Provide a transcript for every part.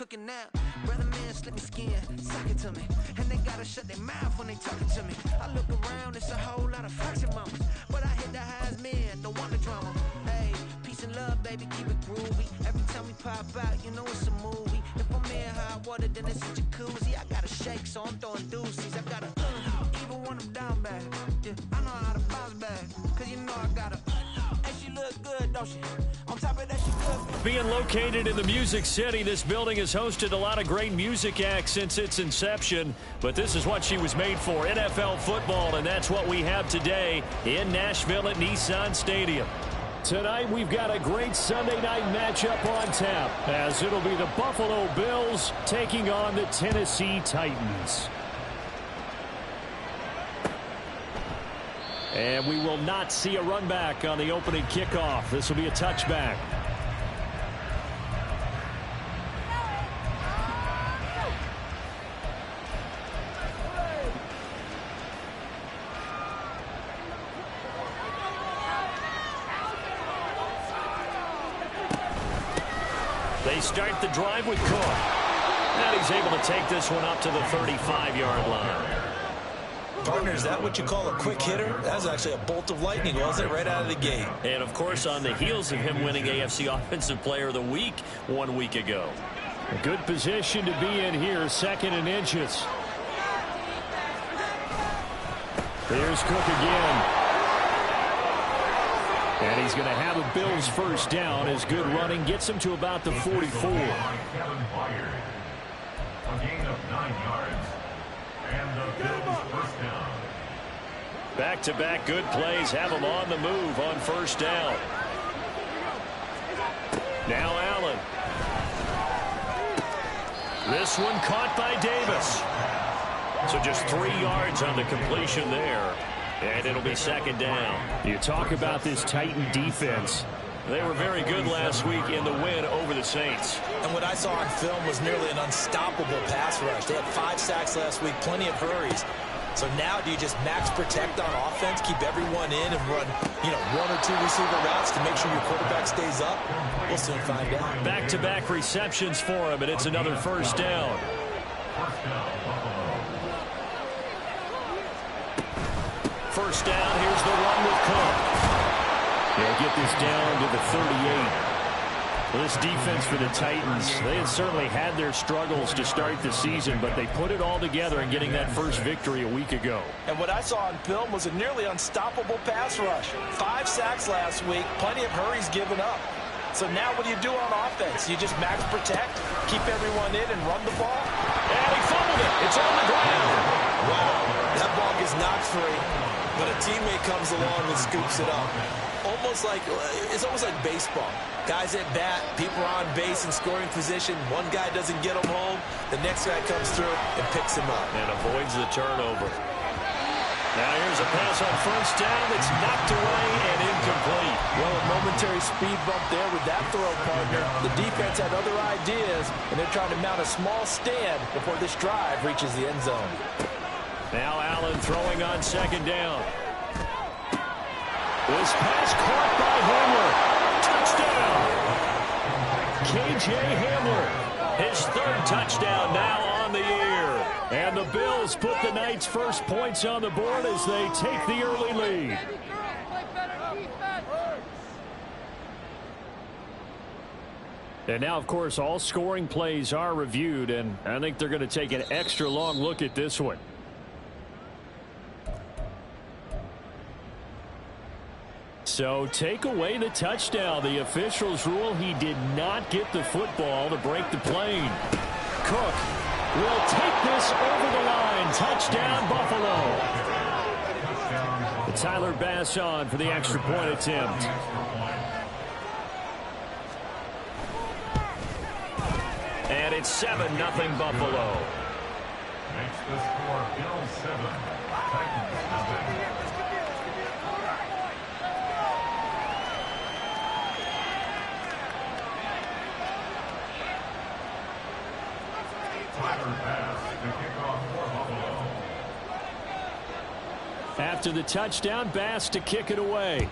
looking now. Brother man, slip me skin, suck it to me. And they gotta shut their mouth when they talking to me. I look around, it's a whole lot of fraction mamas. But I hit the highs, man, don't want the drama. Hey, peace and love, baby, keep it groovy. Every time we pop out, you know it's a movie. If I'm in hot water, then it's a jacuzzi. I gotta shake, so I'm throwing deuces. I gotta, even when I'm down bad. Yeah, I know how to bounce back, cause you know I gotta. And she look good, don't she? On top of that, she good. Being located in the Music City, this building has hosted a lot of great music acts since its inception. But this is what she was made for, NFL football, and that's what we have today in Nashville at Nissan Stadium. Tonight, we've got a great Sunday night matchup on tap, as it'll be the Buffalo Bills taking on the Tennessee Titans. And we will not see a run back on the opening kickoff. This will be a touchback. They start the drive with Cook. And he's able to take this one up to the 35-yard line. Partner, is that what you call a quick hitter? That was actually a bolt of lightning, wasn't it, right out of the gate? And, of course, on the heels of him winning AFC Offensive Player of the Week 1 week ago. A good position to be in here, 2nd and inches. There's Cook again. And he's going to have a Bills first down as good running gets him to about the 44. A gain of 9 yards. And the Bills first down. Back-to-back good plays have him on the move on first down. Now Allen. This one caught by Davis. So just 3 yards on the completion there. And it'll be 2nd down. You talk about this Titan defense. They were very good last week in the win over the Saints. And what I saw on film was nearly an unstoppable pass rush. They had 5 sacks last week, plenty of hurries. So now do you just max protect on offense, keep everyone in and run, 1 or 2 receiver routes to make sure your quarterback stays up? We'll soon find out. Back-to-back receptions for him, and it's another first down. First down, here's the run with Cook. They'll get this down to the 38. Well, this defense for the Titans, they had certainly had their struggles to start the season, but they put it all together in getting that first victory a week ago. And what I saw on film was a nearly unstoppable pass rush. 5 sacks last week, plenty of hurries given up. So now what do you do on offense? You just max protect, keep everyone in, and run the ball? And he fumbled it. It's on the ground. Wow, that ball gets knocked free, but a teammate comes along and scoops it up. It's almost like baseball. Guys at bat, people are on base in scoring position. One guy doesn't get them home. The next guy comes through and picks him up. And avoids the turnover. Now here's a pass on first down that's knocked away and incomplete. Well, a momentary speed bump there with that throw, partner. The defense had other ideas, and they're trying to mount a small stand before this drive reaches the end zone. Now Allen throwing on 2nd down. This pass caught by Hamler. Touchdown! K.J. Hamler. His 3rd touchdown now on the year. And the Bills put the night's first points on the board as they take the early lead. And now, of course, all scoring plays are reviewed, and I think they're going to take an extra long look at this one. So take away the touchdown. The officials rule he did not get the football to break the plane. Cook will take this over the line. Touchdown, Buffalo. Tyler Bass on for the extra point attempt. And it's 7-0 Buffalo. Makes the score Bills 7, Titans nothing. After the touchdown, Bass to kick it away.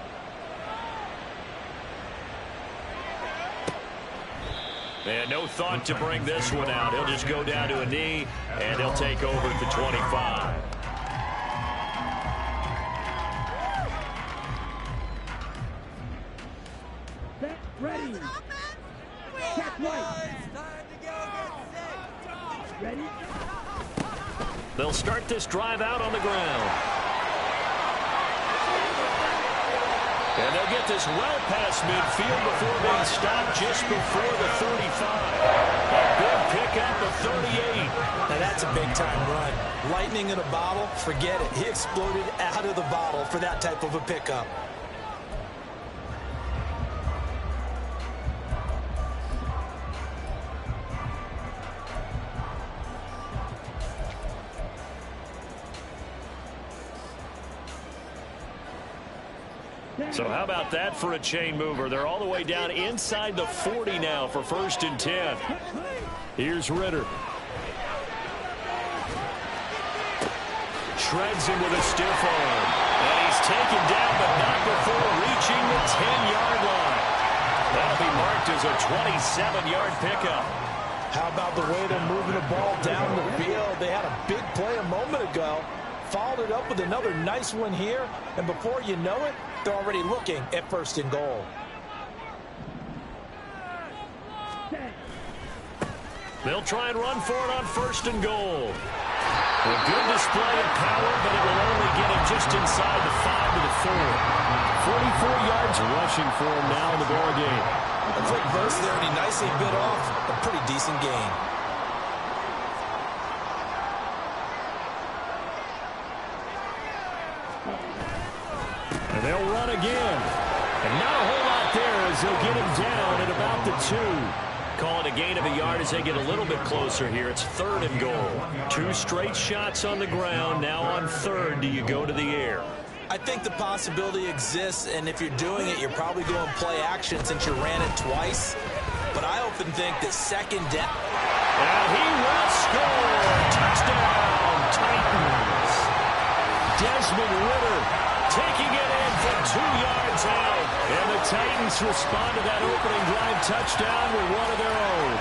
And no thought to bring this one out. He'll just go down to a knee, and he'll take over at the 25. Ready. Check right. Ready. They'll start this drive out on the ground. And they'll get this well past midfield before being stopped just before the 35. A big pickup of 38. Now that's a big-time run. Lightning in a bottle, forget it. He exploded out of the bottle for that type of a pickup. So how about that for a chain mover? They're all the way down inside the 40 now for 1st and 10. Here's Ritter. Shreds him with a stiff arm. And he's taken down, but not before reaching the 10-yard line. That'll be marked as a 27-yard pickup. How about the way they're moving the ball down the field? They had a big play a moment ago. Followed it up with another nice one here. And before you know it, they're already looking at 1st and goal. They'll try and run for it on 1st and goal. A good display of power, but it will only get him just inside the 5 to the 4. 44 yards rushing for him now in the ball game. A quick burst there, and he nicely bit off a pretty decent gain. And they'll run again. And not a whole lot there as they'll get him down at about the 2. Call it a gain of a yard as they get a little bit closer here. It's 3rd and goal. 2 straight shots on the ground. Now on 3rd, do you go to the air? I think the possibility exists, and if you're doing it, you're probably going to play action since you ran it twice. But I often think that 2nd down. And he will score. Touchdown, Titans. Desmond Ritter taking it in from 2 yards out. And the Titans respond to that opening drive touchdown with one of their own.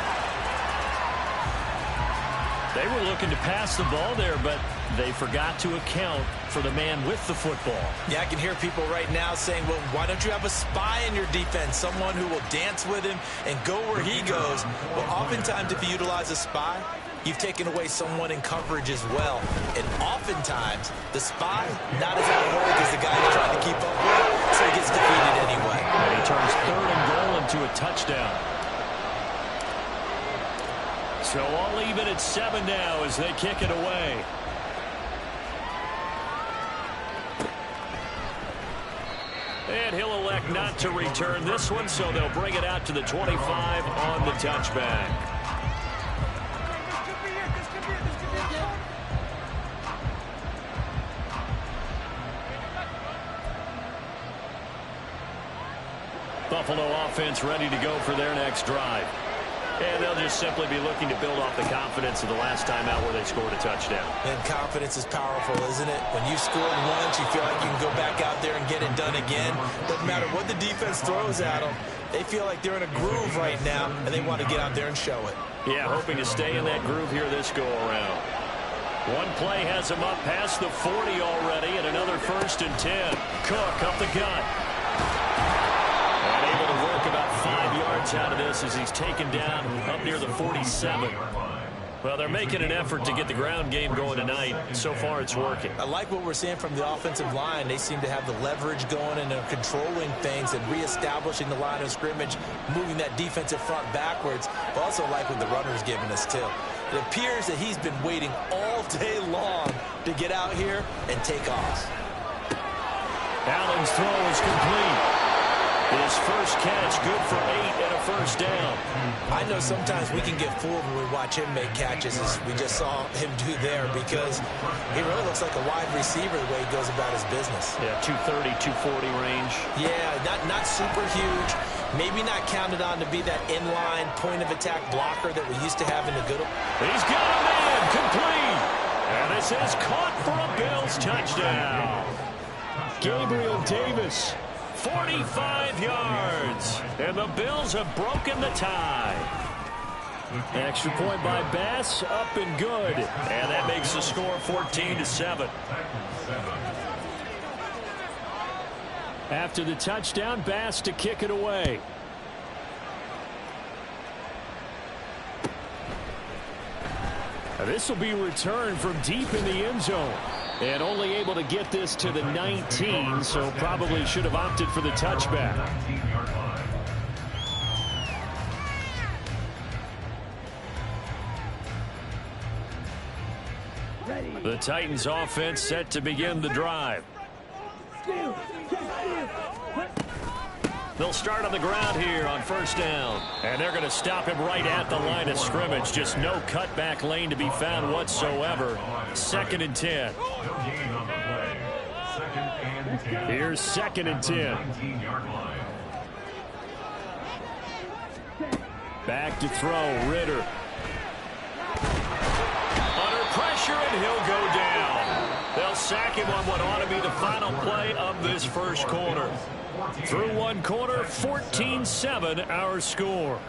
They were looking to pass the ball there, but they forgot to account for the man with the football. Yeah, I can hear people right now saying, well, why don't you have a spy in your defense, someone who will dance with him and go where he goes? Well, oftentimes if you utilize a spy, you've taken away someone in coverage as well. And oftentimes, the spy, not as athletic as the guy he's trying to keep up with, so he gets defeated anyway. And he turns 3rd and goal into a touchdown. So all even at 7 now as they kick it away. And he'll elect not to return this one, so they'll bring it out to the 25 on the touchback. Buffalo offense ready to go for their next drive. And they'll just simply be looking to build off the confidence of the last time out where they scored a touchdown. And confidence is powerful, isn't it? When you scored once, you feel like you can go back out there and get it done again. Doesn't matter what the defense throws at them. They feel like they're in a groove right now, and they want to get out there and show it. Yeah, hoping to stay in that groove here this go-around. One play has him up past the 40 already, and another 1st and 10. Cook up the gut. And able to work about 5 yards out of this as he's taken down up near the 47. Well, they're making an effort to get the ground game going tonight. So far, it's working. I like what we're seeing from the offensive line. They seem to have the leverage going and they're controlling things and reestablishing the line of scrimmage, moving that defensive front backwards. I also like what the runner's giving us, too. It appears that he's been waiting all day long to get out here and take off. Allen's throw is complete. His first catch, good for 8 and a 1st down. I know sometimes we can get fooled when we watch him make catches, as we just saw him do there, because he really looks like a wide receiver the way he goes about his business. Yeah, 230, 240 range. Yeah, not super huge. Maybe not counted on to be that inline point-of-attack blocker that we used to have in the good old. He's got a man, complete. And this is caught for a Bills touchdown. Gabriel Davis. 45 yards. And the Bills have broken the tie. Extra point by Bass, up and good. And that makes the score 14-7. After the touchdown, Bass to kick it away. This will be returned from deep in the end zone. And only able to get this to the 19, so probably should have opted for the touchback. The Titans offense set to begin the drive. They'll start on the ground here on first down. And they're going to stop him right at the line of scrimmage. Just no cutback lane to be found whatsoever. 2nd and 10. Here's 2nd and 10. Back to throw, Ritter. Under pressure, and he'll go down. They'll sack him on what ought to be the final play of this first quarter. Through one quarter, 14-7 our score.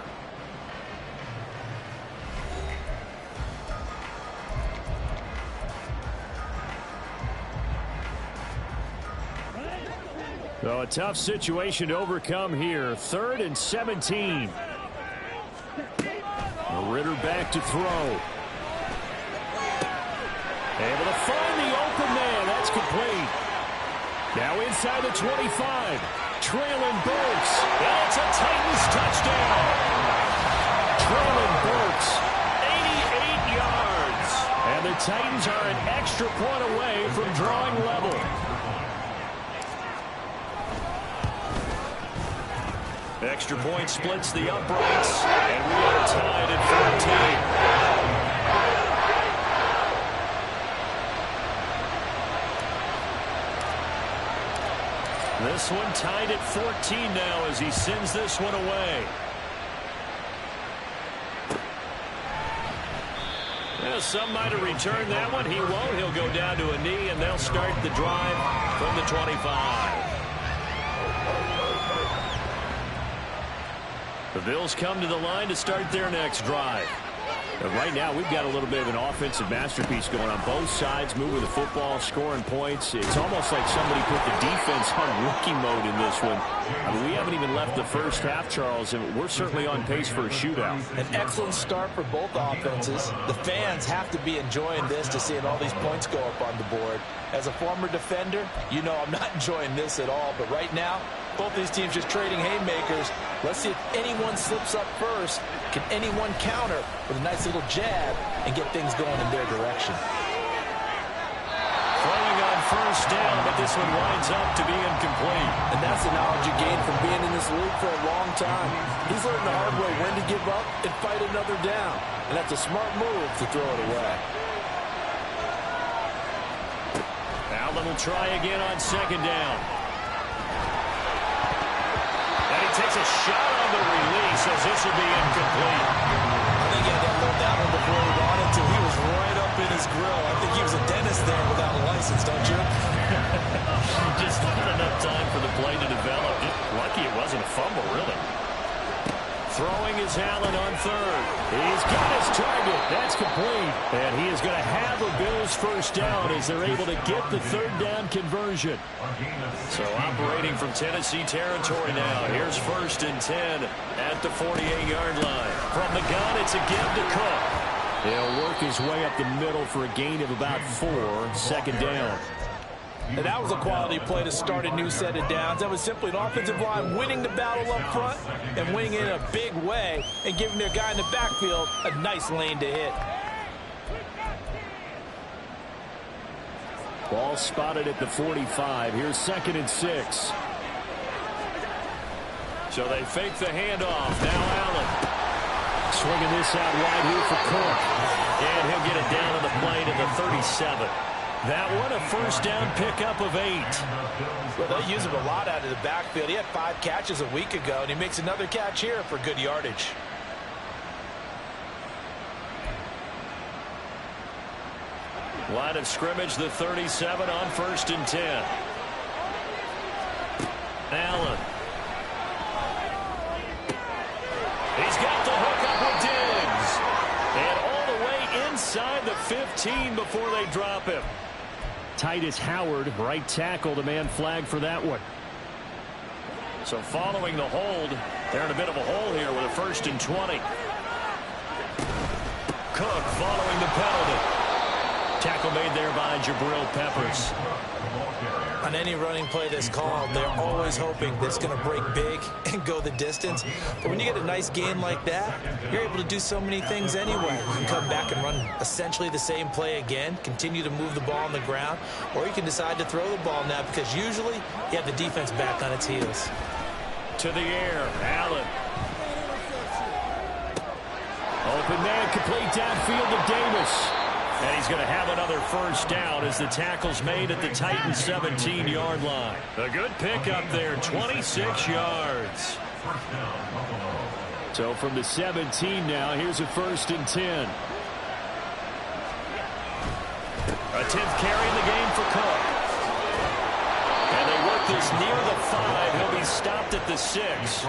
So a tough situation to overcome here. 3rd and 17. Ritter back to throw. Able to find the open man. That's complete. Now inside the 25. Traylon Burks. And it's a Titans touchdown. Traylon Burks, 88 yards. And the Titans are an extra point away from drawing level. Extra point splits the uprights, and we are tied at 14. This one tied at 14 now as he sends this one away. Well, some might have returned that one. He won't. He'll go down to a knee, and they'll start the drive from the 25. The Bills come to the line to start their next drive. And right now, we've got a little bit of an offensive masterpiece going on both sides, moving the football, scoring points. It's almost like somebody put the defense on rookie mode in this one. I mean, we haven't even left the first half, Charles, and we're certainly on pace for a shootout. An excellent start for both offenses. The fans have to be enjoying this to seeing all these points go up on the board. As a former defender, you know I'm not enjoying this at all, but right now, both these teams just trading haymakers. Let's see if anyone slips up first. Can anyone counter with a nice little jab and get things going in their direction? Throwing on first down, but this one winds up to be incomplete. And that's the knowledge you gain from being in this league for a long time. He's learned the hard way when to give up and fight another down. And that's a smart move to throw it away. Allen will try again on second down. And he takes a shot on the release as this will be incomplete. I think he had that low down before he wanted to. He was right up in his grill. I think he was a dentist there without a license, don't you? Just not enough time for the play to develop. Lucky it wasn't a fumble, really. Throwing is Allen on third. He's got his target. That's complete. And he is going to have a Bills first down as they're able to get the third down conversion. So operating from Tennessee territory now. Here's 1st and 10 at the 48-yard line. From the gun, it's a give to Cook. He'll work his way up the middle for a gain of about 4. 2nd down. And that was a quality play to start a new set of downs. That was simply an offensive line winning the battle up front and winning it in a big way and giving their guy in the backfield a nice lane to hit. Ball spotted at the 45. Here's 2nd and 6. So they fake the handoff. Now Allen. Swinging this out wide here for Cook. And he'll get it down to the play to the 37. That one a first down pickup of 8. Well, they use him a lot out of the backfield. He had 5 catches a week ago, and he makes another catch here for good yardage. Line of scrimmage, the 37 on 1st and 10. Allen. He's got the hook up with Diggs. 15 before they drop him. Titus Howard, right tackle, the man flagged for that one. So following the hold, they're in a bit of a hole here with a 1st and 20. Cook following the penalty. Tackle made there by Jabril Peppers. On any running play that's called, they're always hoping that it's going to break big and go the distance. But when you get a nice gain like that, you're able to do so many things anyway. You can come back and run essentially the same play again, continue to move the ball on the ground, or you can decide to throw the ball now because usually you have the defense back on its heels. To the air, Allen. Open man, complete downfield to Davis. And he's going to have another 1st down as the tackle's made at the Titans' 17-yard line. A good pickup there, 26 yards. So from the 17 now, here's a 1st and 10. A 10th carry in the game for Cook. And they work this near the 5. He'll be stopped at the 6.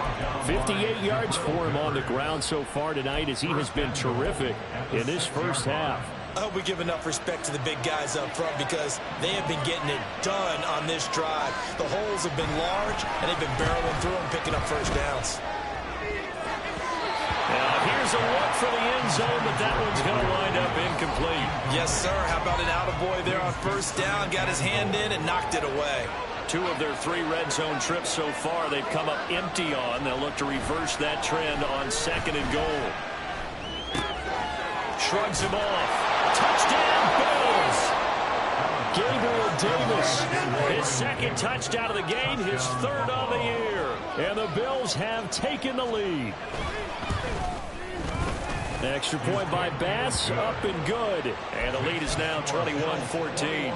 58 yards for him on the ground so far tonight as he has been terrific in this first half. I hope we give enough respect to the big guys up front because they have been getting it done on this drive. The holes have been large, and they've been barreling through and picking up 1st downs. Now here's a look for the end zone, but that one's going to wind up incomplete. Yes, sir. How about an attaboy there on 1st down? Got his hand in and knocked it away. 2 of their 3 red zone trips so far they've come up empty on. They'll look to reverse that trend on 2nd and goal. Shrugs him off. Touchdown, Bills! Gabriel Davis. His 2nd touchdown of the game, his 3rd on the year. And the Bills have taken the lead. Extra point by Bass, up and good. And the lead is now 21-14.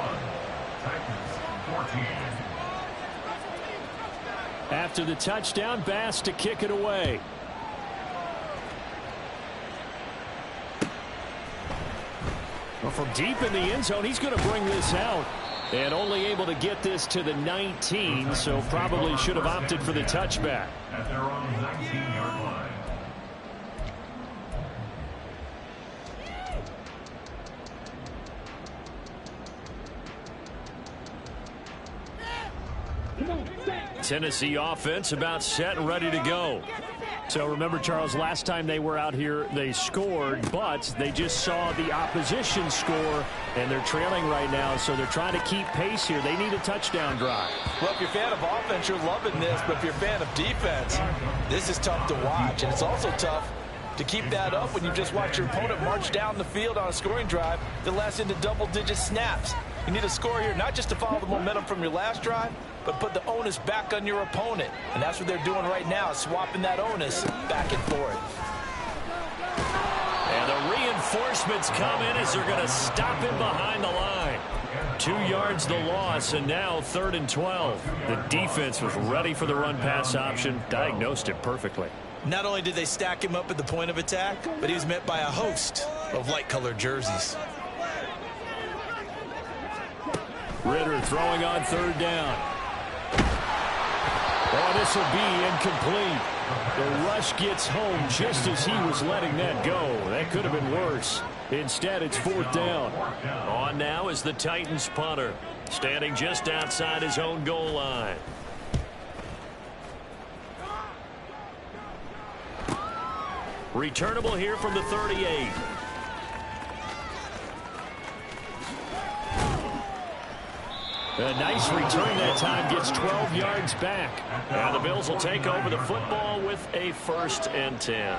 After the touchdown, Bass to kick it away. Well, from deep in the end zone, he's going to bring this out. And only able to get this to the 19, so probably should have opted for the touchback. At their own 19-yard line. Tennessee offense about set and ready to go. So remember, Charles, last time they were out here, they scored, but they just saw the opposition score, and they're trailing right now, so they're trying to keep pace here. They need a touchdown drive. Well, if you're a fan of offense, you're loving this, but if you're a fan of defense, this is tough to watch, and it's also tough to keep that up when you just watch your opponent march down the field on a scoring drive that lasts into double-digit snaps. You need a score here, not just to follow the momentum from your last drive, but put the onus back on your opponent. And that's what they're doing right now, swapping that onus back and forth. And the reinforcements come in as they're going to stop him behind the line. 2 yards the loss, and now 3rd and 12. The defense was ready for the run-pass option, diagnosed it perfectly. Not only did they stack him up at the point of attack, but he was met by a host of light-colored jerseys. Ritter throwing on 3rd down. Oh, this will be incomplete. The rush gets home just as he was letting that go. That could have been worse. Instead, it's 4th down. On now is the Titans punter, standing just outside his own goal line. Returnable here from the 38. A nice return that time, gets 12 yards back. And the Bills will take over the football with a 1st and 10.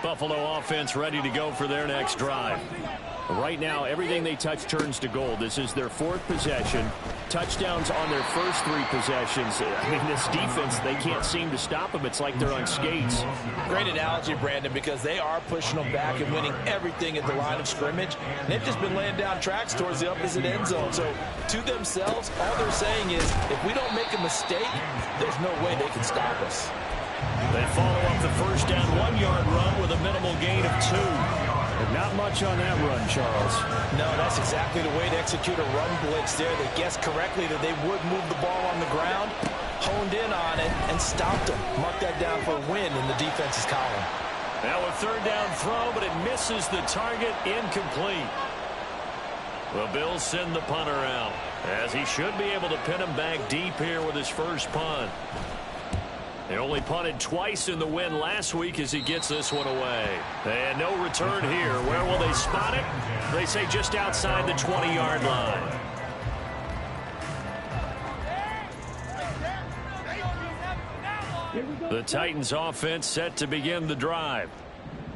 Buffalo offense ready to go for their next drive. Right now, everything they touch turns to gold. This is their 4th possession. Touchdowns on their first 3 possessions. I mean, this defense, they can't seem to stop them. It's like they're on skates. Great analogy, Brandon, because they are pushing them back and winning everything at the line of scrimmage. And they've just been laying down tracks towards the opposite end zone. So to themselves, all they're saying is, if we don't make a mistake, there's no way they can stop us. They follow up the 1st down 1-yard run with a minimal gain of 2. Not much on that run, Charles. No, that's exactly the way to execute a run blitz there. They guessed correctly that they would move the ball on the ground, honed in on it, and stopped them. Mark that down for a win in the defense's column. Now a third down throw, but it misses the target, incomplete. The Bills send the punter out, as he should be able to pin him back deep here with his first punt. They only punted twice in the win last week as he gets this one away. And no return here. Where will they spot it? They say just outside the 20-yard line. The Titans offense set to begin the drive.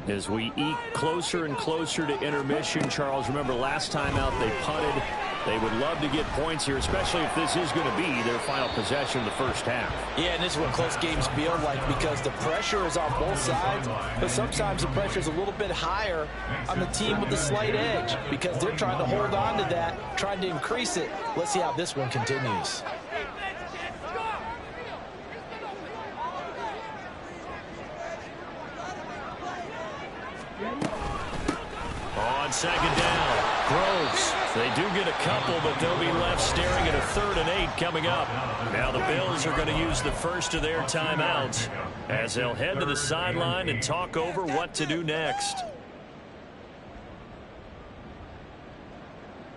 As we eke closer and closer to intermission, Charles, remember last time out they punted. They would love to get points here, especially if this is going to be their final possession of the first half. Yeah, and this is what close games feel like because the pressure is on both sides, but sometimes the pressure is a little bit higher on the team with the slight edge because they're trying to hold on to that, trying to increase it. Let's see how this one continues. On second down, Groves. They do get a couple, but they'll be left staring at a 3rd and 8 coming up. Now the Bills are going to use the first of their timeouts as they'll head to the sideline and talk over what to do next.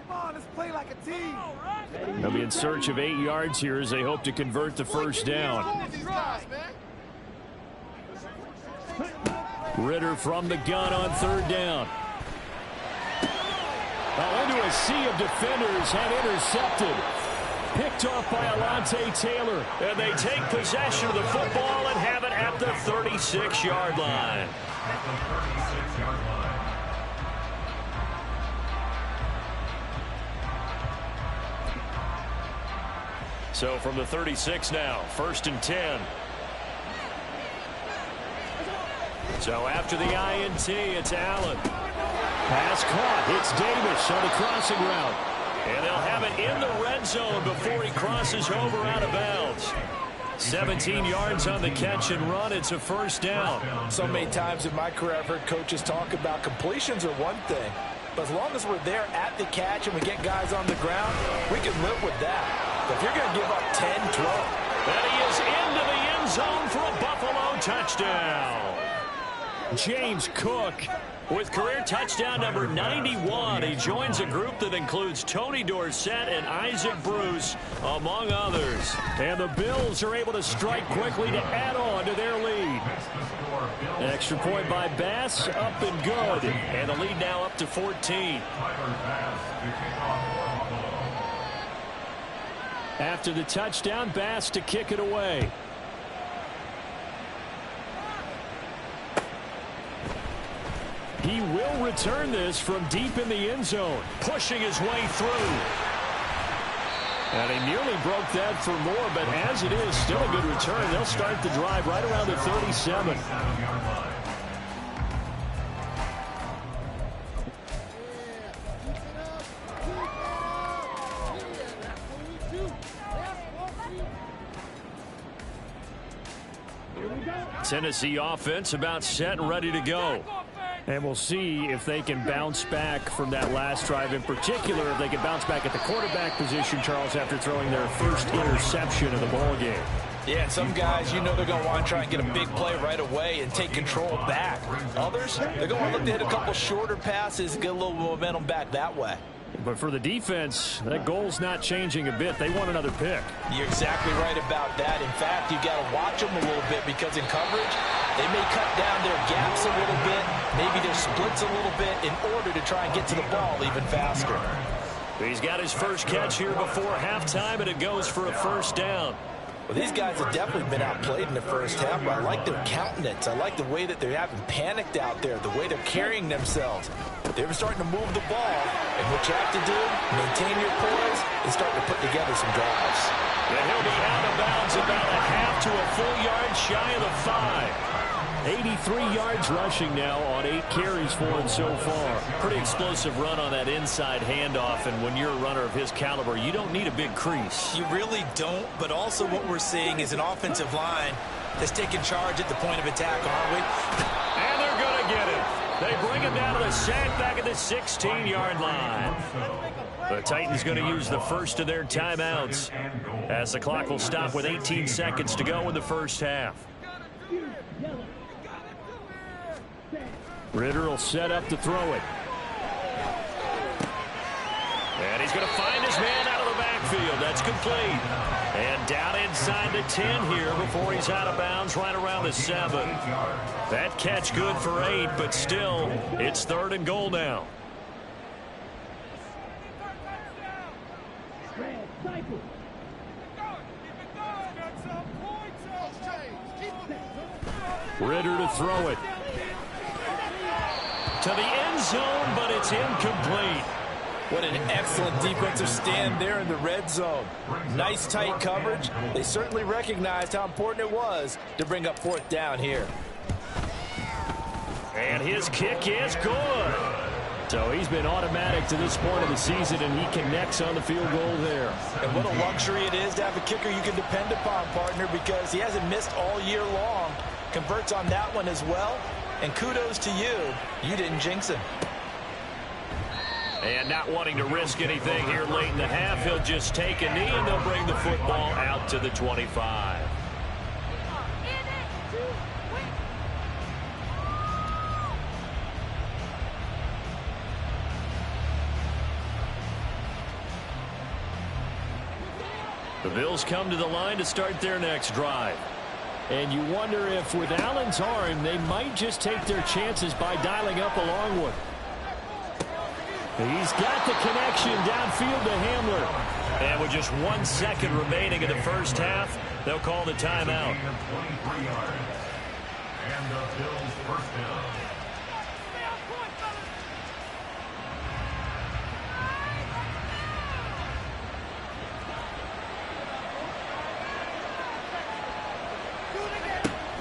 Come on, let's play like a team. They'll be in search of 8 yards here as they hope to convert the first down. Ritter from the gun on 3rd down. Into a sea of defenders and intercepted. Picked off by Alontae Taylor. And they take possession of the football and have it at the 36-yard line. So from the 36 now, 1st and 10. So after the INT, it's Allen. Pass caught. It's Davis on the crossing route. And they'll have it in the red zone before he crosses over out of bounds. 17 yards on the catch and run. It's a first down. So many times in my career I've heard coaches talk about completions are one thing. But as long as we're there at the catch and we get guys on the ground, we can live with that. But if you're going to give up 10, 12. And he is into the end zone for a Buffalo touchdown. James Cook with career touchdown number 91. He joins a group that includes Tony Dorsett and Isaac Bruce, among others. And the Bills are able to strike quickly to add on to their lead. An extra point by Bass, up and good. And the lead now up to 14. After the touchdown, Bass to kick it away. He will return this from deep in the end zone. Pushing his way through. And he nearly broke that for more, but as it is, still a good return. They'll start the drive right around the 37. Tennessee offense about set and ready to go. And we'll see if they can bounce back from that last drive. In particular, if they can bounce back at the quarterback position, Charles, after throwing their first interception of the ball game. Yeah, and some guys, you know they're going to want to try and get a big play right away and take control back. Others, they're going to look to hit a couple shorter passes and get a little momentum back that way. But for the defense, that goal's not changing a bit. They want another pick. You're exactly right about that. In fact, you got to watch them a little bit because in coverage, they may cut down their gaps a little bit, maybe their splits a little bit in order to try and get to the ball even faster. He's got his first catch here before halftime, and it goes for a first down. Well, these guys have definitely been outplayed in the first half, but I like their countenance. I like the way that they haven't panicked out there, the way they're carrying themselves. They're starting to move the ball, and what you have to do, maintain your poise and start to put together some drives. And he'll be out of bounds about a half to a full yard shy of the 5. 83 yards rushing now on 8 carries for him so far. Pretty explosive run on that inside handoff, and when you're a runner of his caliber, you don't need a big crease. You really don't, but also what we're seeing is an offensive line that's taking charge at the point of attack, aren't we? And they're going to get it. They bring him down to the sack back at the 16-yard line. The Titans going to use the first of their timeouts as the clock will stop with 18 seconds to go in the first half. Ritter will set up to throw it. And he's going to find his man out of the backfield. That's complete. And down inside the 10 here before he's out of bounds right around the 7. That catch good for 8, but still, it's 3rd and goal now. Ritter to throw it. To the end zone, but it's incomplete. What an excellent defensive stand there in the red zone. Nice tight coverage. They certainly recognized how important it was to bring up 4th down here. And his kick is good. So he's been automatic to this point of the season, and he connects on the field goal there. And what a luxury it is to have a kicker you can depend upon, partner, because he hasn't missed all year long. Converts on that one as well. And kudos to you. You didn't jinx him. And not wanting to risk anything here late in the half, he'll just take a knee, and they'll bring the football out to the 25. The Bills come to the line to start their next drive. And you wonder if with Allen's arm, they might just take their chances by dialing up a long one. He's got the connection downfield to Hamler. And with just 1 second remaining in the first half, they'll call the timeout. And the Bills first down.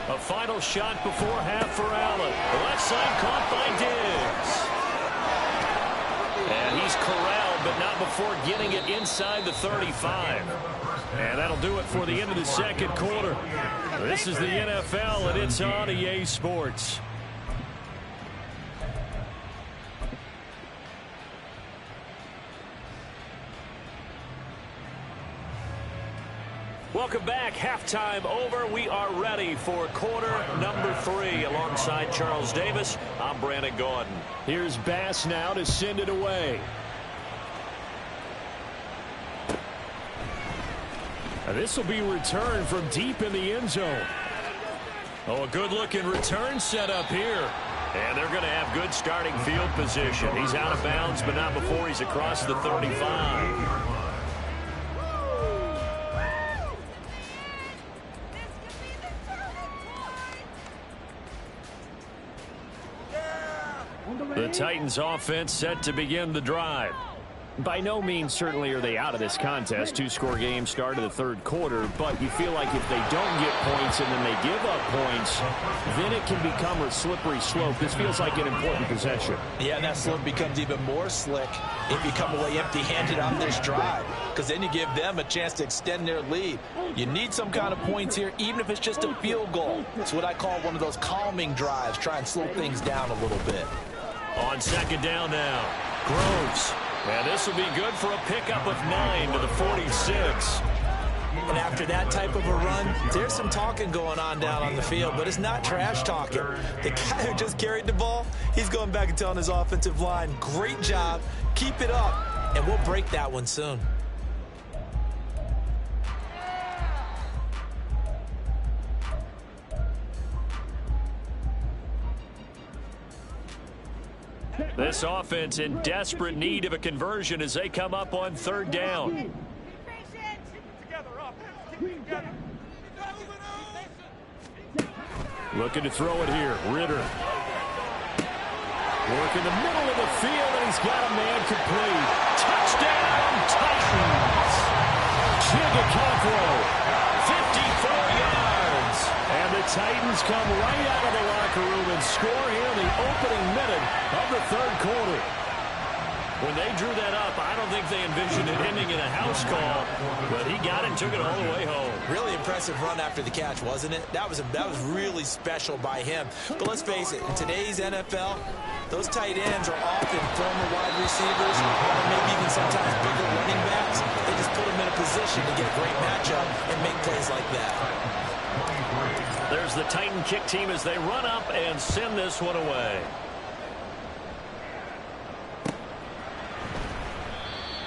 A final shot before half for Allen. The left side caught by Diggs. And he's corralled, but not before getting it inside the 35. And that'll do it for the end of the second quarter. This is the NFL, and it's on EA Sports. Welcome back. Halftime over. We are ready for quarter number 3. Alongside Charles Davis, I'm Brandon Gordon. Here's Bass now to send it away. This will be returned from deep in the end zone. Oh, a good-looking return set up here. And they're going to have good starting field position. He's out of bounds, but not before he's across the 35. The Titans offense set to begin the drive. By no means certainly are they out of this contest. 2-score game start of the third quarter, but you feel like if they don't get points and then they give up points, then it can become a slippery slope. This feels like an important possession. Yeah, and that slope becomes even more slick if you come away empty-handed on this drive, because then you give them a chance to extend their lead. You need some kind of points here, even if it's just a field goal. It's what I call one of those calming drives. Try and slow things down a little bit. On second down now, Groves. And this will be good for a pickup of 9 to the 46. And after that type of a run, there's some talking going on down on the field, but it's not trash talking. The guy who just carried the ball, he's going back and telling his offensive line, great job, keep it up, and we'll break that one soon. This offense in desperate need of a conversion as they come up on third down. Looking to throw it here. Ritter. Work in the middle of the field, and he's got a man complete. Touchdown, Titans! Chigacofro, 54 yards. and the Titans come right out of the locker room and score here in the opening minute of the third quarter. When they drew that up, I don't think they envisioned it ending in a house call, but he got it and took it all the way home. Really impressive run after the catch, wasn't it? That was really special by him. But let's face it, in today's NFL, those tight ends are often former wide receivers or maybe even sometimes bigger running backs. They just put them in a position to get a great matchup and make plays like that. There's the Titan kick team as they run up and send this one away.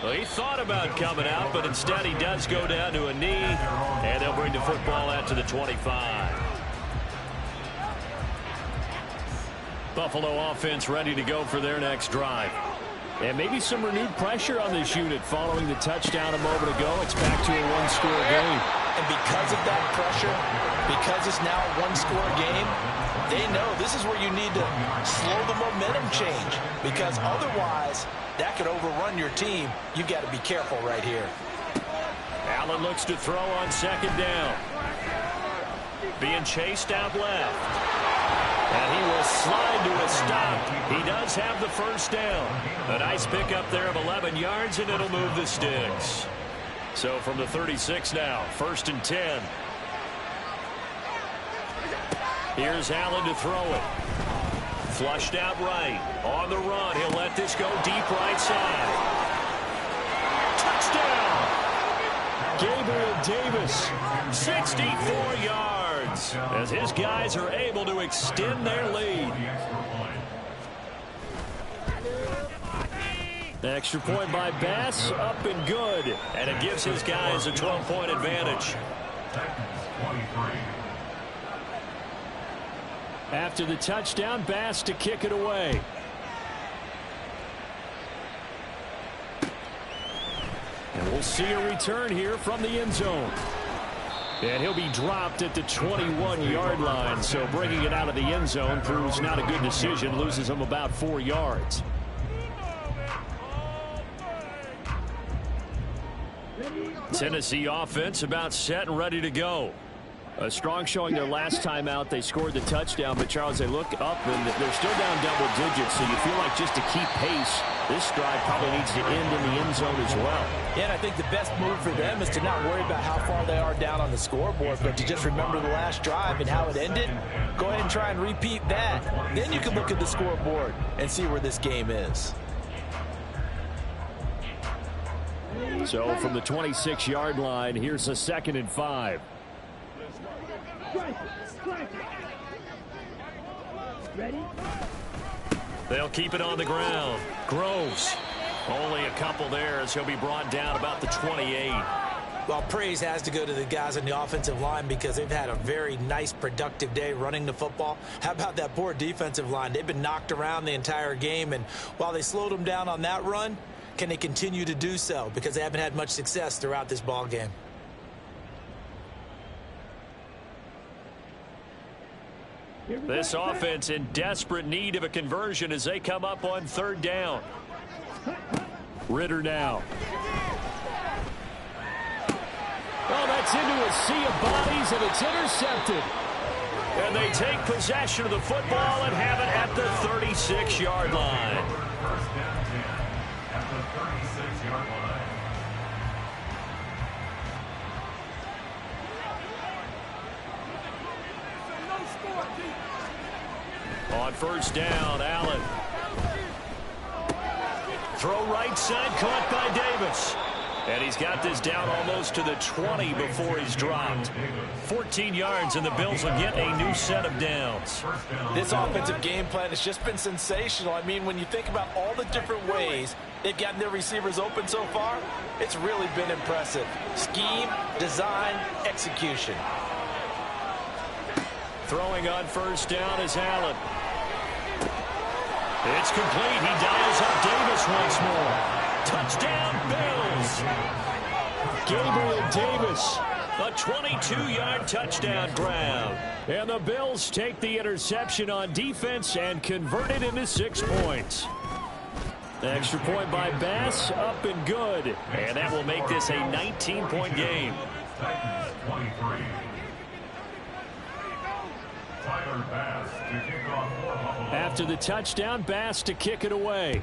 Well, he thought about coming out, but instead he does go down to a knee, and they'll bring the football out to the 25. Buffalo offense ready to go for their next drive. And maybe some renewed pressure on this unit following the touchdown a moment ago. It's back to a one-score game. And because of that pressure, because it's now a one-score game, they know this is where you need to slow the momentum change, because otherwise that could overrun your team. You've got to be careful right here. Allen looks to throw on second down. Being chased out left. And he will slide to a stop. He does have the first down. A nice pickup there of 11 yards, and it'll move the sticks. So from the 36 now, 1st and 10. Here's Allen to throw it. Flushed out right. On the run. He'll let this go deep right side. Touchdown! Gabriel Davis, 64 yards, as his guys are able to extend their lead. Extra point by Bass, up and good, and it gives his guys a 12-point advantage. After the touchdown, Bass to kick it away. And we'll see a return here from the end zone. And he'll be dropped at the 21-yard line, so bringing it out of the end zone proves not a good decision, loses him about 4 yards. Tennessee offense about set and ready to go. A strong showing their last time out. They scored the touchdown, but Charles, they look up and they're still down double digits, so you feel like just to keep pace, this drive probably needs to end in the end zone as well. Yeah, and I think the best move for them is to not worry about how far they are down on the scoreboard, but to just remember the last drive and how it ended. Go ahead and try and repeat that. Then you can look at the scoreboard and see where this game is. So from the 26-yard line, here's a 2nd and 5. Ready? They'll keep it on the ground. Groves, only a couple there as he'll be brought down about the 28. Well, praise has to go to the guys on the offensive line because they've had a very nice, productive day running the football. How about that poor defensive line? They've been knocked around the entire game, and while they slowed them down on that run, can they continue to do so? Because they haven't had much success throughout this ball game. This offense in desperate need of a conversion as they come up on 3rd down. Ritter now. Oh, that's into a sea of bodies, and it's intercepted. And they take possession of the football and have it at the 36-yard line. First down 10 at the 36-yard line. On 1st down, Allen. Throw right side, caught by Davis. And he's got this down almost to the 20 before he's dropped. 14 yards, and the Bills will get a new set of downs. This offensive game plan has just been sensational. I mean, when you think about all the different ways they've gotten their receivers open so far, it's really been impressive. Scheme, design, execution. Throwing on 1st down is Allen. It's complete. He dials up Davis once more. Touchdown, Bills. Gabriel Davis, a 22-yard touchdown grab. And the Bills take the interception on defense and convert it into 6 points. Extra point by Bass, up and good. And that will make this a 19-point game. Titans 23. Tyler Bass to kick off for Buffalo. After the touchdown, Bass to kick it away.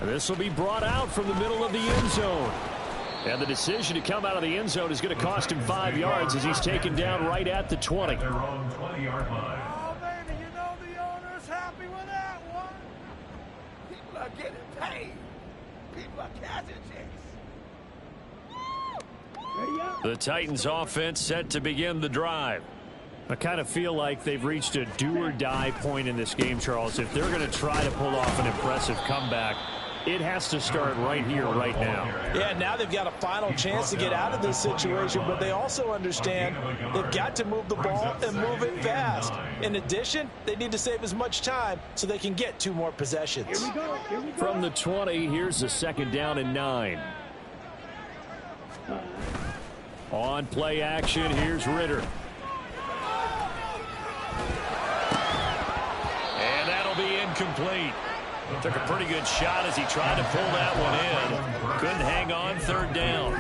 And this will be brought out from the middle of the end zone. And the decision to come out of the end zone is going to cost him 5 yards as he's taken down right at the 20. Their own 20-yard line. Oh, baby, you know the owner's happy with that one. People are getting paid. People are cashing checks. Ready up. The Titans offense set to begin the drive. I kind of feel like they've reached a do-or-die point in this game, Charles. If they're going to try to pull off an impressive comeback, it has to start right here, right now. Yeah, now they've got a final chance to get out of this situation, but they also understand they've got to move the ball and move it fast. In addition, they need to save as much time so they can get 2 more possessions. Here we go. Here we go. From the 20, here's the 2nd down and 9. On play action, here's Ritter. And that'll be incomplete. Took a pretty good shot as he tried to pull that one in. Couldn't hang on, 3rd down.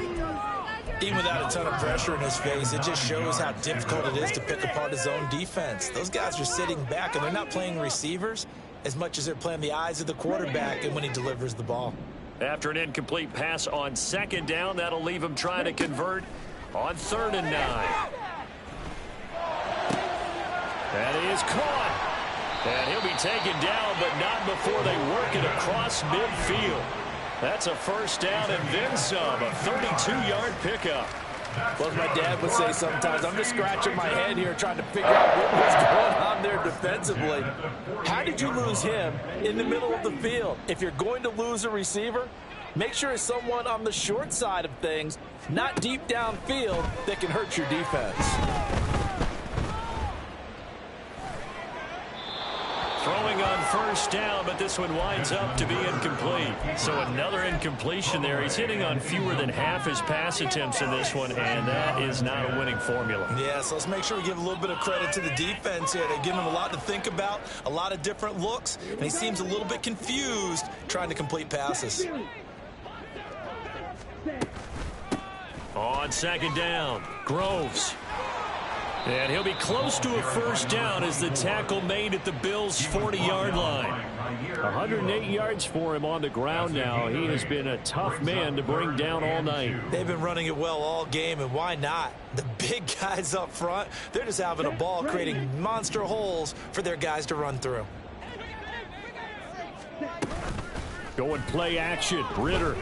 Even without a ton of pressure in his face, it just shows how difficult it is to pick apart his own defense. Those guys are sitting back, and they're not playing receivers as much as they're playing the eyes of the quarterback and when he delivers the ball. After an incomplete pass on 2nd down, that'll leave him trying to convert on 3rd and 9. That is caught. And he'll be taken down, but not before they work it across midfield. That's a 1st down and then some, a 32-yard pickup. Well, as my dad would say sometimes, I'm just scratching my head here trying to figure out what was going on there defensively. How did you lose him in the middle of the field? If you're going to lose a receiver, make sure it's someone on the short side of things, not deep downfield, that can hurt your defense. Throwing on 1st down, but this one winds up to be incomplete. So another incompletion there. He's hitting on fewer than half his pass attempts in this one, and that is not a winning formula. Yeah, so let's make sure we give a little bit of credit to the defense here. They're giving him a lot to think about, a lot of different looks, and he seems a little bit confused trying to complete passes. On 2nd down, Groves. And he'll be close to a 1st down as the tackle made at the Bills' 40-yard line. 108 yards for him on the ground now. He has been a tough man to bring down all night. They've been running it well all game, and why not? The big guys up front, they're just having a ball creating monster holes for their guys to run through. Going play action, Ritter.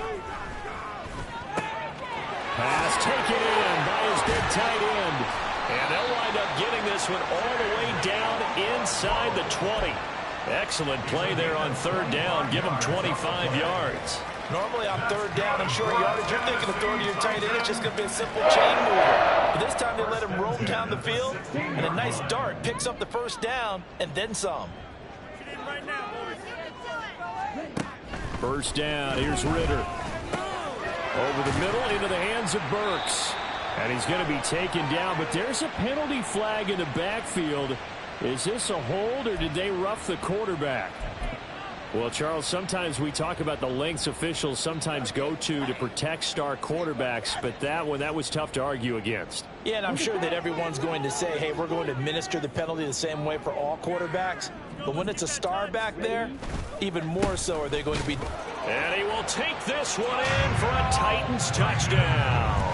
Pass taken in by his big tight end. And they'll wind up getting this one all the way down inside the 20. Excellent play there on 3rd down. Give them 25 yards. Normally on 3rd down and short yardage, you're thinking of throwing to your tight end. It's just going to be a simple chain mover. But this time they let him roam down the field, and a nice dart picks up the 1st down and then some. 1st down. Here's Ritter. Over the middle into the hands of Burks. And he's going to be taken down, but there's a penalty flag in the backfield. Is this a hold, or did they rough the quarterback? Well, Charles, sometimes we talk about the lengths officials sometimes go to protect star quarterbacks, but that was tough to argue against. Yeah, and I'm sure that everyone's going to say, hey, we're going to administer the penalty the same way for all quarterbacks. But when it's a star back there, even more so are they going to be. And he will take this one in for a Titans touchdown.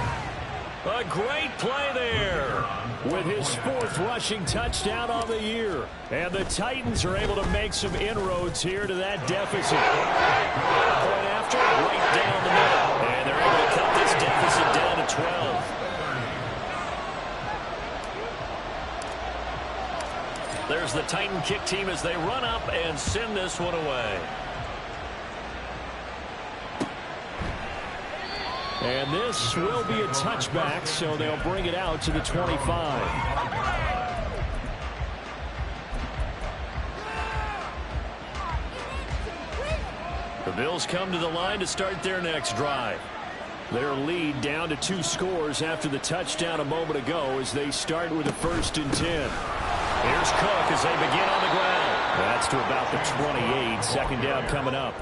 A great play there with his 4th rushing touchdown on the year. And the Titans are able to make some inroads here to that deficit. Point after, right down the middle. And they're able to cut this deficit down to 12. There's the Titan kick team as they run up and send this one away. And this will be a touchback, so they'll bring it out to the 25. The Bills come to the line to start their next drive. Their lead down to 2 scores after the touchdown a moment ago as they start with a 1st and 10. Here's Cook as they begin on the ground. That's to about the 28. 2nd down coming up.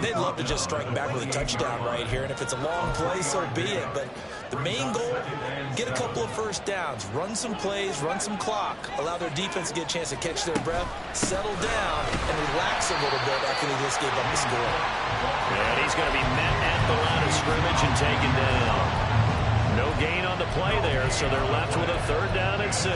They'd love to just strike back with a touchdown right here, and if it's a long play, so be it. But The main goal, get a couple of first downs, run some plays, run some clock, allow their defense to get a chance to catch their breath, settle down, and relax a little bit after they just gave up the score. And he's going to be met at the line of scrimmage and taken down. No gain on the play there, so they're left with a 3rd down and 6.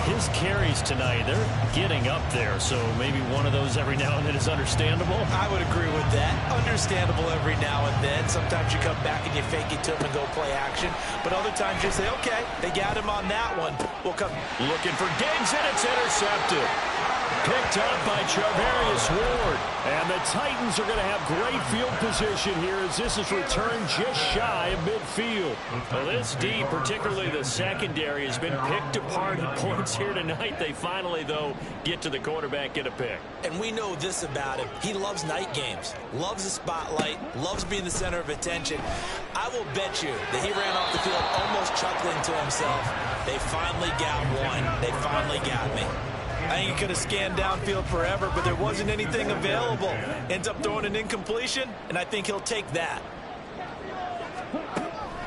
His carries tonight, they're getting up there, so maybe one of those every now and then is understandable. I would agree with that. Understandable every now and then. Sometimes you come back and you fake it to him and go play action. But other times you say, okay, they got him on that one. We'll come. Looking for Diggs, and it's intercepted. Picked up by Charvarius Ward. And the Titans are going to have great field position here as this is returned just shy of midfield. Well, this D, particularly the secondary, has been picked apart at points here tonight. They finally, though, get to the quarterback, get a pick. And we know this about him. He loves night games, loves the spotlight, loves being the center of attention. I will bet you that he ran off the field almost chuckling to himself. They finally got one. They finally got me. I think he could have scanned downfield forever, but there wasn't anything available. Ends up throwing an incompletion, and I think he'll take that.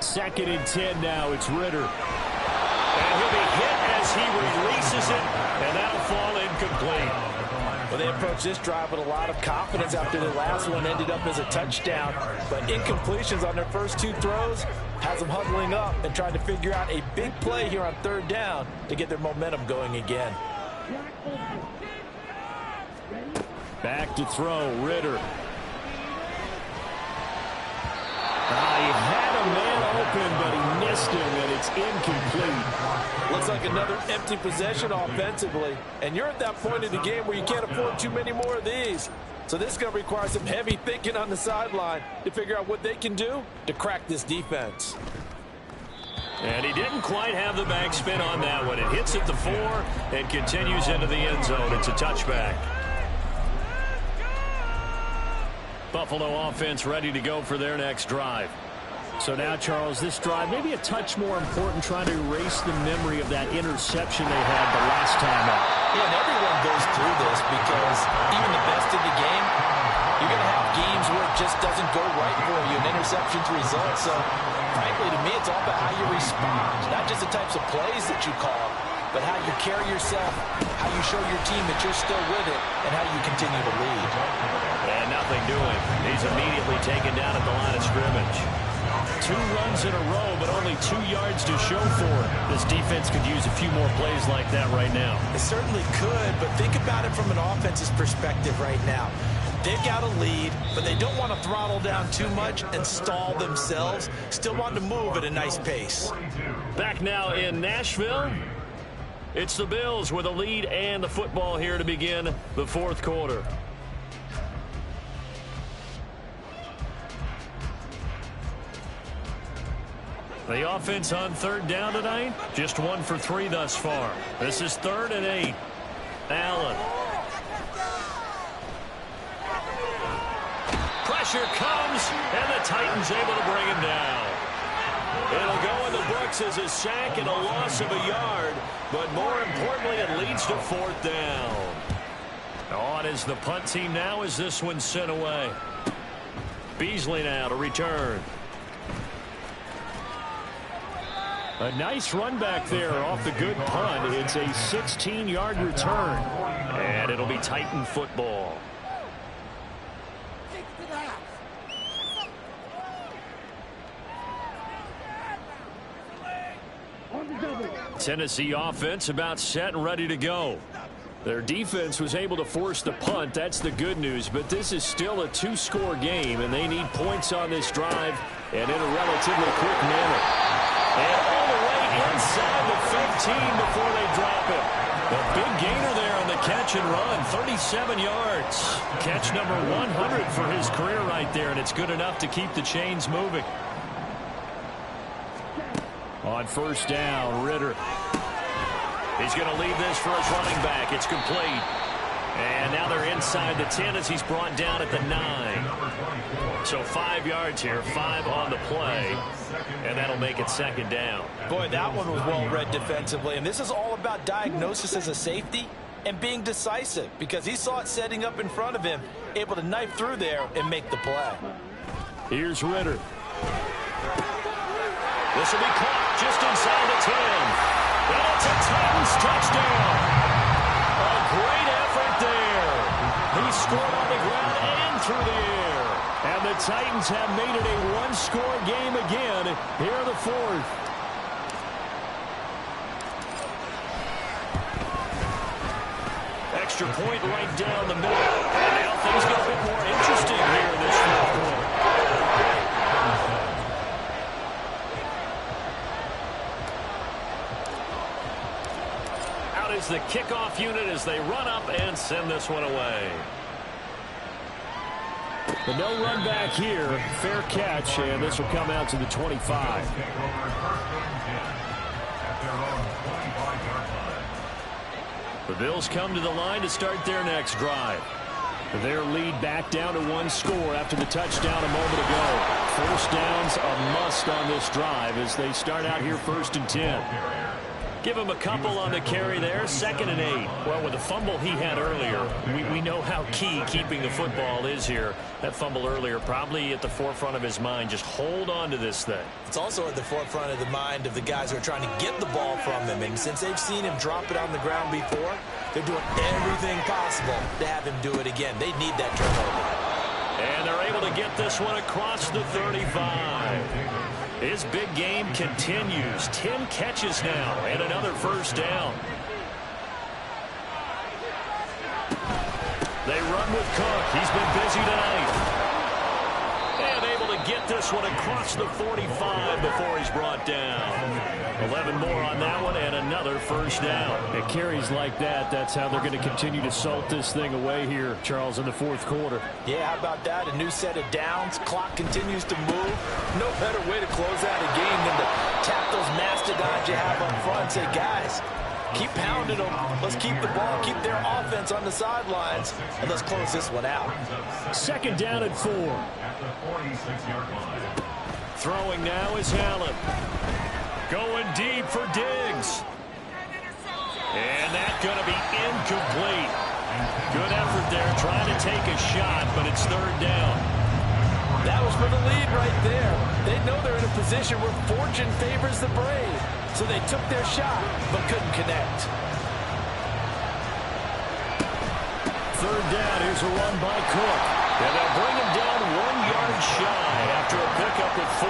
2nd and 10 now. It's Ritter. And he'll be hit as he releases it, and that'll fall incomplete. Well, they approached this drive with a lot of confidence after the last one ended up as a touchdown. But incompletions on their first 2 throws has them huddling up and trying to figure out a big play here on 3rd down to get their momentum going again. Back to throw, Ritter. He had a man open, but he missed him, and it's incomplete. Looks like another empty possession offensively, and you're at that point in the game where you can't afford too many more of these. So this is going to require some heavy thinking on the sideline to figure out what they can do to crack this defense. And he didn't quite have the backspin on that one. It hits at the 4 and continues into the end zone. It's a touchback. Buffalo offense ready to go for their next drive. So now, Charles, this drive maybe a touch more important, trying to erase the memory of that interception they had the last time out. Yeah, and everyone goes through this because even the best in the game, you're going to have games where it just doesn't go right for you, and interceptions result. So, frankly, to me, it's all about how you respond, not just the types of plays that you call, but how you carry yourself, how you show your team that you're still with it, and how you continue to lead. And nothing doing. He's immediately taken down at the line of scrimmage. 2 runs in a row, but only 2 yards to show for it. This defense could use a few more plays like that right now. It certainly could, but think about it from an offense's perspective right now. They've got a lead, but they don't want to throttle down too much and stall themselves. Still want to move at a nice pace. Back now in Nashville. It's the Bills with a lead and the football here to begin the 4th quarter. The offense on 3rd down tonight, just 1 for 3 thus far. This is 3rd and 8. Allen. Pressure comes, and the Titans able to bring him down. It'll go in the books as a sack and a loss of a yard, but more importantly, it leads to 4th down. On is the punt team now as this one's sent away. Beasley now to return. A nice run back there off the good punt. It's a 16-yard return, and it'll be Titan football. Tennessee offense about set and ready to go. Their defense was able to force the punt. That's the good news, but this is still a 2-score game, and they need points on this drive and in a relatively quick manner. And all the way inside the 15 before they drop it. A big gainer there on the catch and run, 37 yards. Catch number 100 for his career right there, and it's good enough to keep the chains moving. On 1st down, Ritter. He's going to leave this for his running back. It's complete. And now they're inside the 10 as he's brought down at the 9. So 5 yards here, 5 on the play. And that'll make it 2nd down. Boy, that one was well read defensively. And this is all about diagnosis as a safety and being decisive, because he saw it setting up in front of him, able to knife through there and make the play. Here's Ritter. This will be caught just inside the 10. And it's a Titans touchdown. A great effort there. He scored on the ground and through the air. And the Titans have made it a one-score game again here in the fourth. Extra point right down the middle. And now things get a bit more interesting here in this fourth quarter. Out is the kickoff unit as they run up and send this one away. But no run back here. Fair catch, and this will come out to the 25. The Bills come to the line to start their next drive. Their lead back down to one score after the touchdown a moment ago. First down's a must on this drive as they start out here 1st and 10. Give him a couple on the carry there, 2nd and 8. Well, with the fumble he had earlier, we know how key keeping the football is here. That fumble earlier probably at the forefront of his mind. Just hold on to this thing. It's also at the forefront of the mind of the guys who are trying to get the ball from him. And since they've seen him drop it on the ground before, they're doing everything possible to have him do it again. They need that turnover. And they're able to get this one across the 35. His big game continues. 10 catches now and another first down. They run with Cook. He's been busy tonight. And able to get this one across the 45 before he's brought down. 11 more on that one and another first down. It carries like that. That's how they're going to continue to salt this thing away here, Charles, in the fourth quarter. Yeah, how about that? A new set of downs. Clock continues to move. No better way to close out a game than to tap those mastodons you have up front and say, guys, keep pounding them. Let's keep the ball, keep their offense on the sidelines, and let's close this one out. 2nd down and 4. Throwing now is Allen. Going deep for Diggs. And that's going to be incomplete. Good effort there trying to take a shot, but it's 3rd down. That was for the lead right there. They know they're in a position where fortune favors the brave. So they took their shot, but couldn't connect. 3rd down. Here's a run by Cook. And they'll bring him down 1 yard shy after a pickup at 4.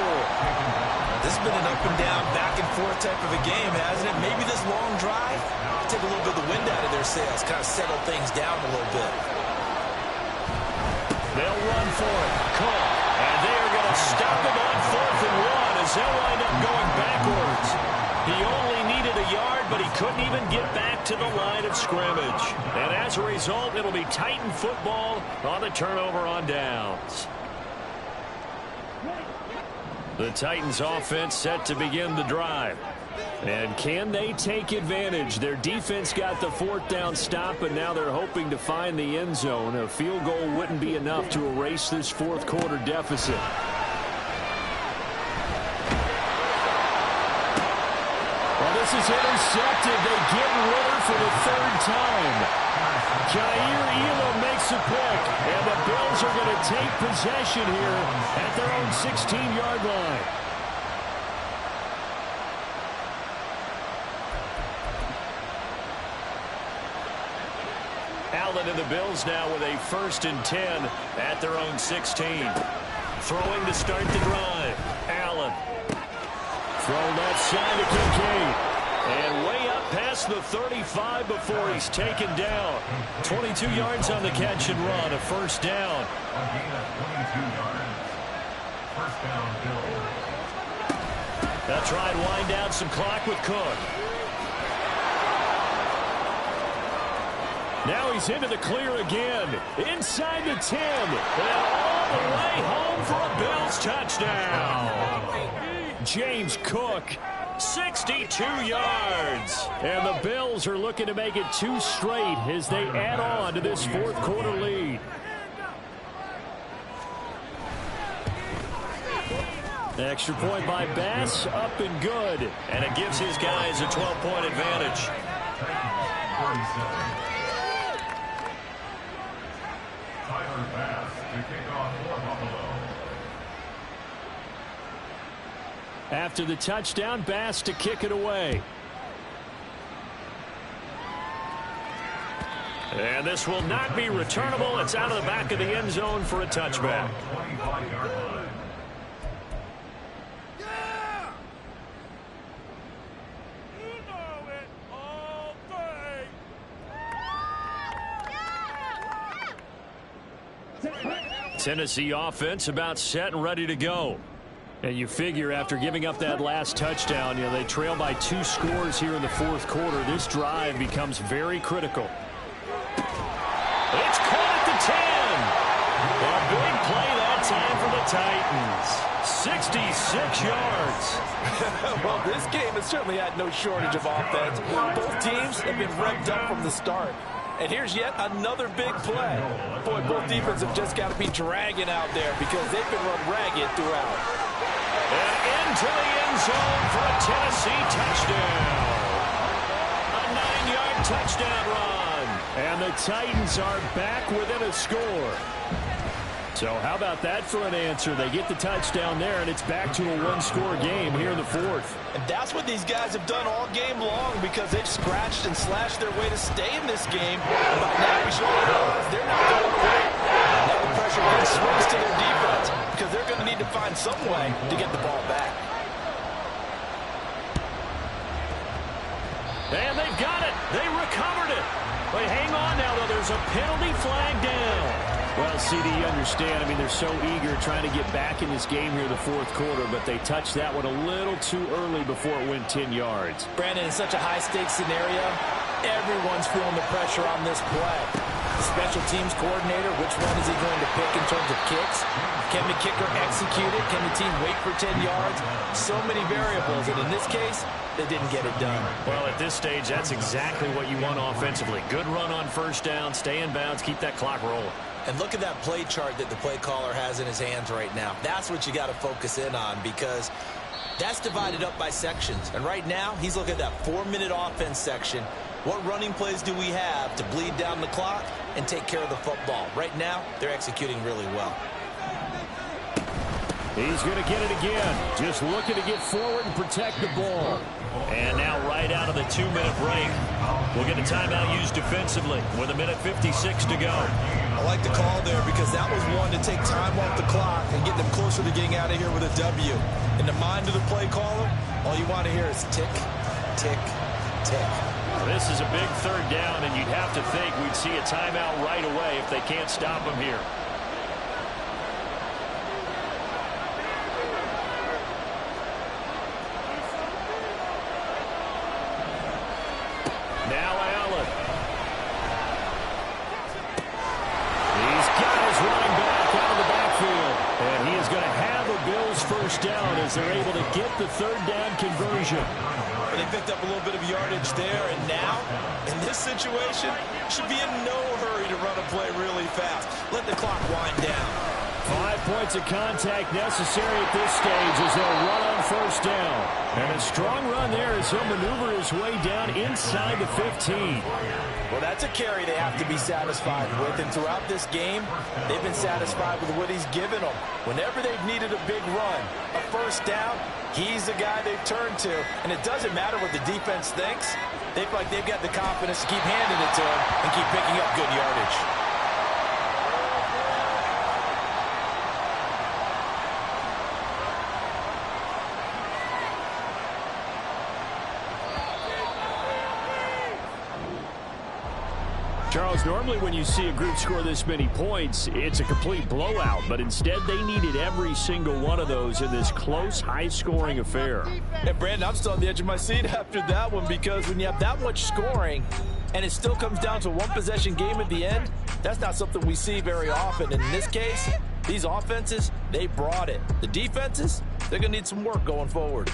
This has been an up and down, back and forth type of a game, hasn't it? Maybe this long drive take a little bit of the wind out of their sails, kind of settle things down a little bit. They'll run for it. Cook. And they are going to stop him on 4th and 1 as they'll wind up going backwards. He only needed a yard, but he couldn't even get back to the line of scrimmage. And as a result, it'll be Titan football on the turnover on downs. The Titans offense set to begin the drive. And can they take advantage? Their defense got the 4th down stop, and now they're hoping to find the end zone. A field goal wouldn't be enough to erase this fourth quarter deficit. Well, this is intercepted. They get Ritter for the 3rd time. Jair Elam makes a pick, and the Bills are going to take possession here at their own 16-yard line. Allen and the Bills now with a 1st and 10 at their own 16. Throwing to start the drive. Allen. Throw left side to Kincaid. And way up past the 35 before he's taken down. 22 yards on the catch and run. A first down. That's right. Wind down some clock with Cook. Now he's into the clear again. Inside the 10. And all the way home for a Bills touchdown. James Cook, 62 yards. And the Bills are looking to make it 2 straight as they add on to this fourth quarter lead. Extra point by Bass, up and good. And it gives his guys a 12-point advantage. Tyler Bass to kick off for Buffalo. After the touchdown, Bass to kick it away. And this will not be returnable. It's out of the back of the end zone for a touchback. Tennessee offense about set and ready to go. And you figure after giving up that last touchdown, they trail by 2 scores here in the fourth quarter. This drive becomes very critical. It's caught at the 10. A big play that time for the Titans. 66 yards. Well, this game has certainly had no shortage of offense. Both teams have been revved up from the start. And here's yet another big play. Boy, both defenses have just got to be dragging out there because they've been run ragged throughout. And into the end zone for a Tennessee touchdown. A 9-yard touchdown run. And the Titans are back within a score. So how about that for an answer? They get the touchdown there, and it's back to a 1-score game here in the fourth. And that's what these guys have done all game long because they've scratched and slashed their way to stay in this game. But now we should realize they're not going away. Now the pressure then swings to their defense because they're going to need to find some way to get the ball back. And they've got it. They recovered it. But hang on now, though. There's a penalty flag down. Well, CD, you understand. I mean, they're so eager trying to get back in this game here in the fourth quarter, but they touched that one a little too early before it went 10 yards. Brandon, in such a high-stakes scenario, everyone's feeling the pressure on this play. The special teams coordinator, which one is he going to pick in terms of kicks? Can the kicker execute it? Can the team wait for 10 yards? So many variables, and in this case, they didn't get it done. Well, at this stage, that's exactly what you want offensively. Good run on first down, stay in bounds, keep that clock rolling. And look at that play chart that the play caller has in his hands right now. That's what you got to focus in on because that's divided up by sections. And right now, he's looking at that 4-minute offense section. What running plays do we have to bleed down the clock and take care of the football? Right now, they're executing really well. He's going to get it again. Just looking to get forward and protect the ball. And now right out of the 2-minute break, we'll get a timeout used defensively with 1:56 to go. I like the call there because that was one to take time off the clock and get them closer to getting out of here with a W. In the mind of the play caller, all you want to hear is tick, tick, tick. This is a big third down, and you'd have to think we'd see a timeout right away if they can't stop him here. Now Allen. He's got his running back out of the backfield. And he is going to have a Bills first down as they're able to get the third down conversion. They picked up a little bit of yardage there, and now, in this situation, should be in no hurry to run a play really fast. Let the clock wind down. 5 points of contact necessary at this stage as they'll run on first down. And a strong run there as he'll maneuver his way down inside the 15. Well, that's a carry they have to be satisfied with. And throughout this game, they've been satisfied with what he's given them. Whenever they've needed a big run, a first down, he's the guy they've turned to. And it doesn't matter what the defense thinks. They feel like they've got the confidence to keep handing it to him and keep picking up good yardage. Charles, normally when you see a group score this many points, it's a complete blowout. But instead, they needed every single one of those in this close, high-scoring affair. And, Brandon, I'm still on the edge of my seat after that one because when you have that much scoring and it still comes down to a one-possession game at the end, that's not something we see very often. And in this case, these offenses, they brought it. The defenses, they're going to need some work going forward.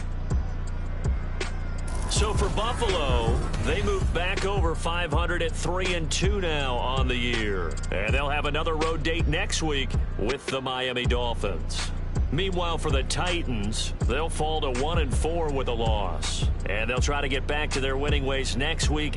So for Buffalo, they move back over 500 at 3-2 now on the year. And they'll have another road date next week with the Miami Dolphins. Meanwhile, for the Titans, they'll fall to 1-4 with a loss. And they'll try to get back to their winning ways next week.